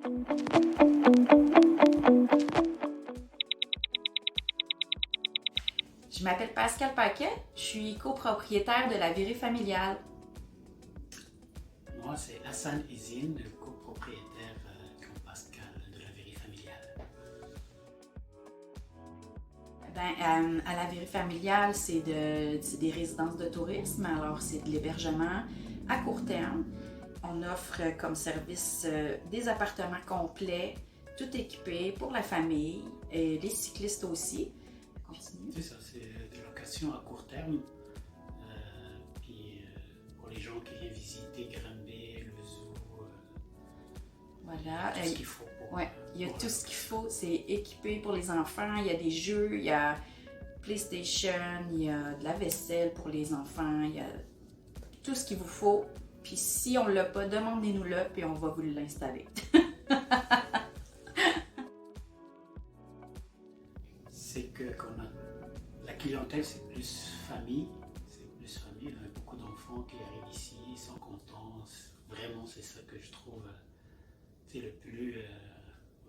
Je m'appelle Pascal Paquet, je suis copropriétaire de la Virée familiale. Moi, c'est Hassan Izine, le copropriétaire comme Pascal de la Virée familiale. À la Virée familiale, c'est des résidences de tourisme, alors c'est de l'hébergement à court terme. On offre comme service des appartements complets, tout équipés pour la famille, et les cyclistes aussi. Continue. C'est ça, c'est des locations à court terme. Pour les gens qui viennent visiter Granby, le zoo, voilà. tout ce qu'il faut. Il y a tout ce qu'il faut, c'est équipé pour les enfants, il y a des jeux, il y a PlayStation, il y a de la vaisselle pour les enfants, il y a tout ce qu'il vous faut. Puis si on ne l'a pas, demandez-nous-le, puis on va vous l'installer. C'est que la clientèle, c'est plus famille. Il y a beaucoup d'enfants qui arrivent ici, sont contents. Vraiment, c'est ça que je trouve le plus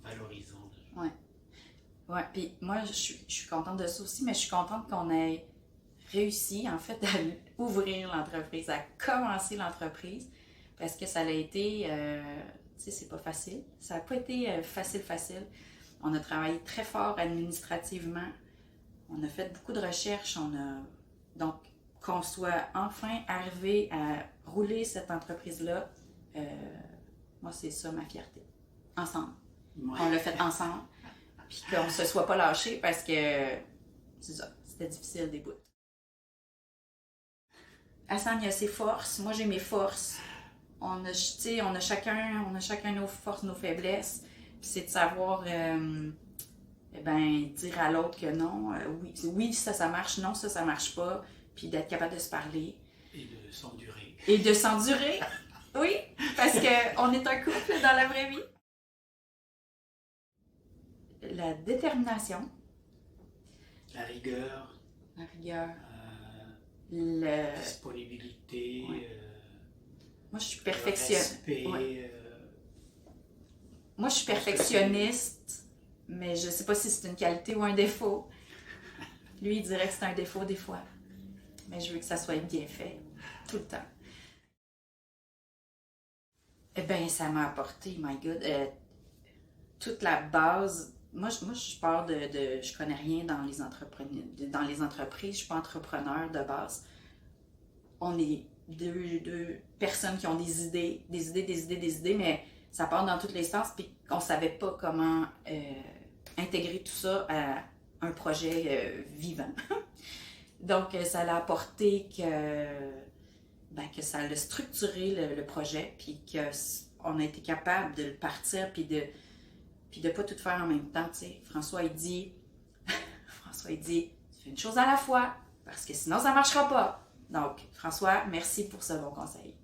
valorisant. Ouais, puis moi, je suis contente de ça aussi, mais je suis contente qu'on ait réussi, en fait, à ouvrir l'entreprise, à commencer l'entreprise, parce que ça a été, c'est pas facile. Ça n'a pas été facile. On a travaillé très fort administrativement. On a fait beaucoup de recherches. Donc, qu'on soit enfin arrivé à rouler cette entreprise-là, moi, c'est ça ma fierté. Ensemble. Ouais. On l'a fait ensemble. Puis qu'on ne se soit pas lâché parce que, c'est ça, c'était difficile des bouts. Hassan, il a ses forces. Moi, j'ai mes forces. On a chacun nos forces, nos faiblesses. Puis c'est de savoir, dire à l'autre que non. Oui, ça marche. Non, ça marche pas. Puis d'être capable de se parler. Et de s'endurer. Oui, parce qu'on est un couple dans la vraie vie. La détermination. La rigueur. La disponibilité. Ouais. Moi, je suis perfectionniste. Moi, je suis perfectionniste, mais je sais pas si c'est une qualité ou un défaut. Lui, il dirait que c'est un défaut des fois. Mais je veux que ça soit bien fait, tout le temps. Ça m'a apporté, my God, toute la base. Moi, je pars je connais rien dans les entreprises, je suis pas entrepreneur de base. On est deux personnes qui ont des idées, mais ça part dans tous les sens, puis on savait pas comment intégrer tout ça à un projet vivant. Donc, ça l'a apporté que ça a structuré le projet, puis qu'on a été capable de le partir, puis de pas tout faire en même temps, tu sais. François, il dit, tu fais une chose à la fois, parce que sinon, ça marchera pas. Donc, François, merci pour ce bon conseil.